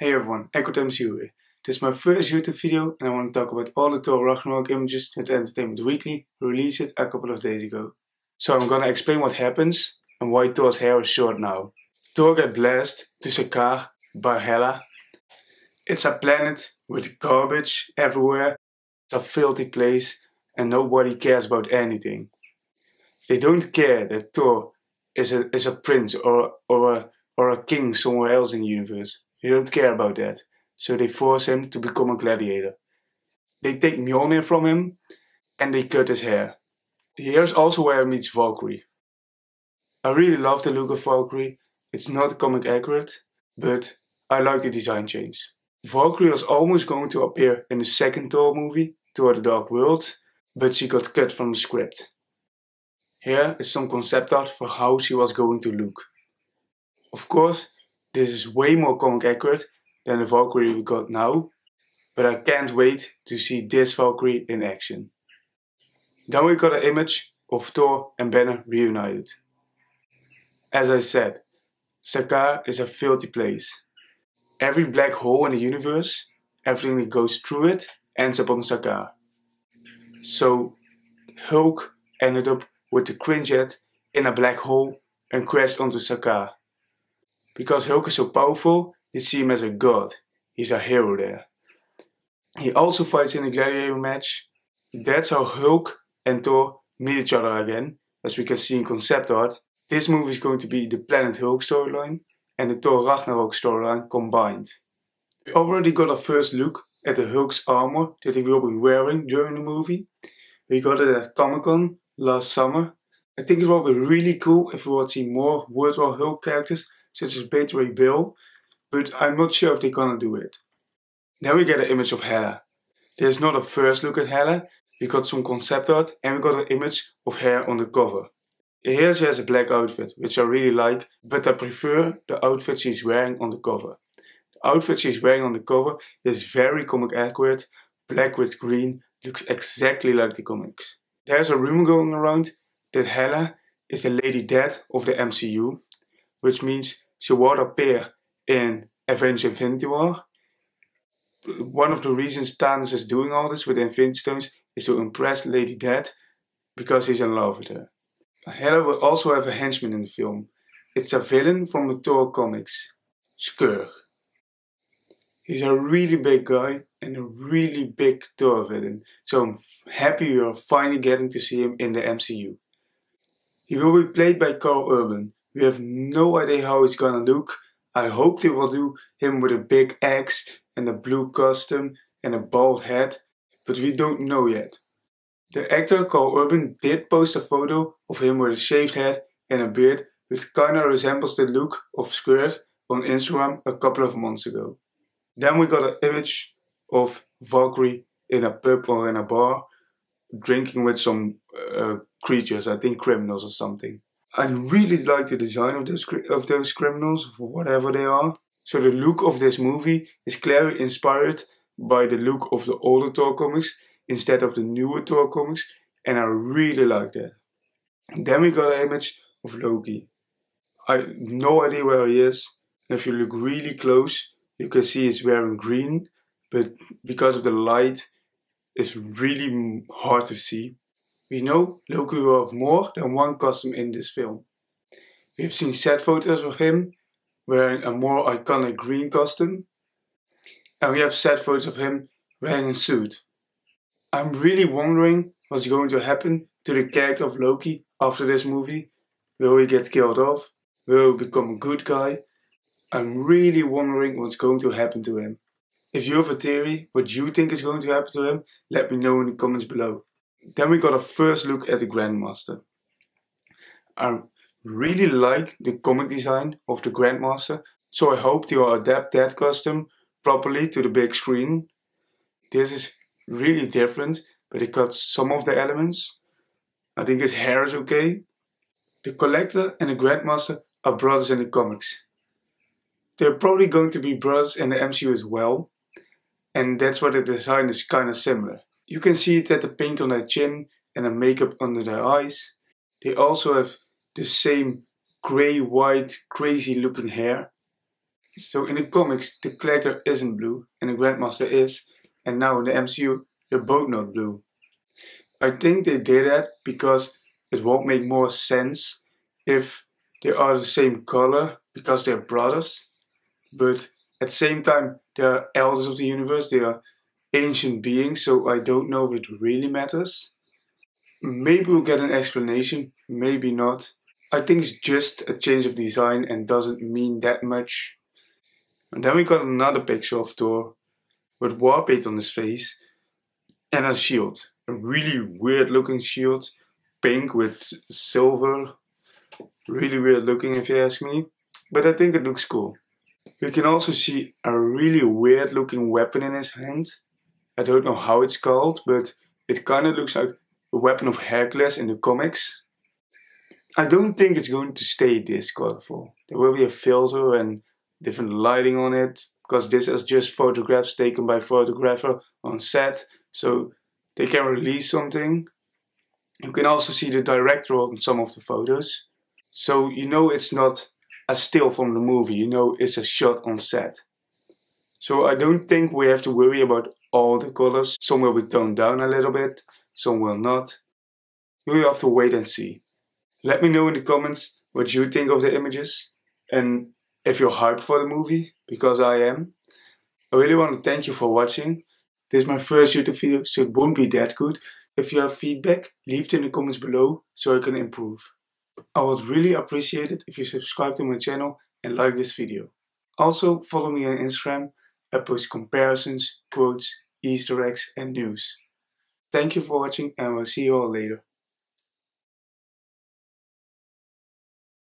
Hey everyone, Accurate.mcu here. This is my first YouTube video and I want to talk about all the Thor Ragnarok images that Entertainment Weekly released it a couple of days ago. So I'm gonna explain what happens and why Thor's hair is short now. Thor gets blasted to Sakaar by Hela. It's a planet with garbage everywhere. It's a filthy place and nobody cares about anything. They don't care that Thor is a prince or a king somewhere else in the universe. They don't care about that. So they force him to become a gladiator. They take Mjolnir from him and they cut his hair. Here's also where he meets Valkyrie. I really love the look of Valkyrie. It's not comic accurate, but I like the design change. Valkyrie was almost going to appear in the second Thor movie, Thor the Dark World, but she got cut from the script. Here is some concept art for how she was going to look. Of course, this is way more comic accurate than the Valkyrie we got now, but I can't wait to see this Valkyrie in action. Then we got an image of Thor and Banner reunited. As I said, Sakaar is a filthy place. Every black hole in the universe, everything that goes through it, ends up on Sakaar. So Hulk ended up with the Quinjet in a black hole and crashed onto Sakaar. Because Hulk is so powerful, they see him as a god. He's a hero there. He also fights in a gladiator match. That's how Hulk and Thor meet each other again, as we can see in concept art. This movie is going to be the Planet Hulk storyline and the Thor Ragnarok storyline combined. We already got a first look at the Hulk's armor that he will be wearing during the movie. We got it at Comic-Con last summer. I think it will be really cool if we would see more World War Hulk characters such as Beta Ray Bill, but I'm not sure if they're gonna do it. Then we get an image of Hela. There's not a first look at Hela, we got some concept art and we got an image of her on the cover. Here she has a black outfit, which I really like, but I prefer the outfit she's wearing on the cover. The outfit she's wearing on the cover is very comic accurate, black with green, looks exactly like the comics. There's a rumor going around that Hela is the Lady Death of the MCU, which means she would appear in Avengers Infinity War. One of the reasons Thanos is doing all this with the Infinity Stones is to impress Lady Death because he's in love with her. Hela will also have a henchman in the film. It's a villain from the Thor comics, Skurr. He's a really big guy and a really big Thor villain, so I'm happy we are finally getting to see him in the MCU. He will be played by Karl Urban. We have no idea how he's gonna look. I hope they will do him with a big axe and a blue costume and a bald head, but we don't know yet. The actor Karl Urban did post a photo of him with a shaved head and a beard which kinda resembles the look of Skurr on Instagram a couple of months ago. Then we got an image of Valkyrie in a pub or in a bar drinking with some creatures, I think criminals or something. I really like the design of those criminals, whatever they are. So the look of this movie is clearly inspired by the look of the older Thor comics instead of the newer Thor comics, and I really like that. And then we got an image of Loki. I have no idea where he is. If you look really close, you can see he's wearing green, but because of the light, it's really hard to see. We know Loki will have more than one costume in this film. We have seen set photos of him wearing a more iconic green costume, and we have set photos of him wearing a suit. I'm really wondering what's going to happen to the character of Loki after this movie. Will he get killed off? Will he become a good guy? I'm really wondering what's going to happen to him. If you have a theory, what you think is going to happen to him, let me know in the comments below. Then we got a first look at the Grandmaster. I really like the comic design of the Grandmaster, so I hope they will adapt that costume properly to the big screen. This is really different, but it got some of the elements. I think his hair is okay. The Collector and the Grandmaster are brothers in the comics. They're probably going to be brothers in the MCU as well, and that's why the design is kinda similar. You can see it at the paint on their chin and the makeup under their eyes. They also have the same grey-white, crazy looking hair. So in the comics, the collector isn't blue and the Grandmaster is, and now in the MCU, they're both not blue. I think they did that because it won't make more sense if they are the same color because they're brothers. But at the same time, they are elders of the universe, they are ancient beings, so I don't know if it really matters. Maybe we'll get an explanation, maybe not. I think it's just a change of design and doesn't mean that much. And then we got another picture of Thor with war paint on his face and a shield. A really weird looking shield, pink with silver. Really weird looking if you ask me, but I think it looks cool. We can also see a really weird looking weapon in his hand. I don't know how it's called, but it kind of looks like a weapon of Hercules in the comics. I don't think it's going to stay this colorful. There will be a filter and different lighting on it, because this is just photographs taken by photographer on set, so they can release something. You can also see the director on some of the photos. So you know it's not a still from the movie, you know it's a shot on set. So I don't think we have to worry about all the colors. Some will be toned down a little bit, some will not. You'll have to wait and see. Let me know in the comments what you think of the images and if you're hyped for the movie, because I am. I really want to thank you for watching. This is my first YouTube video, so it won't be that good. If you have feedback, leave it in the comments below so I can improve. I would really appreciate it if you subscribe to my channel and like this video. Also follow me on Instagram. I post comparisons, quotes, Easter eggs and news. Thank you for watching and I will see you all later.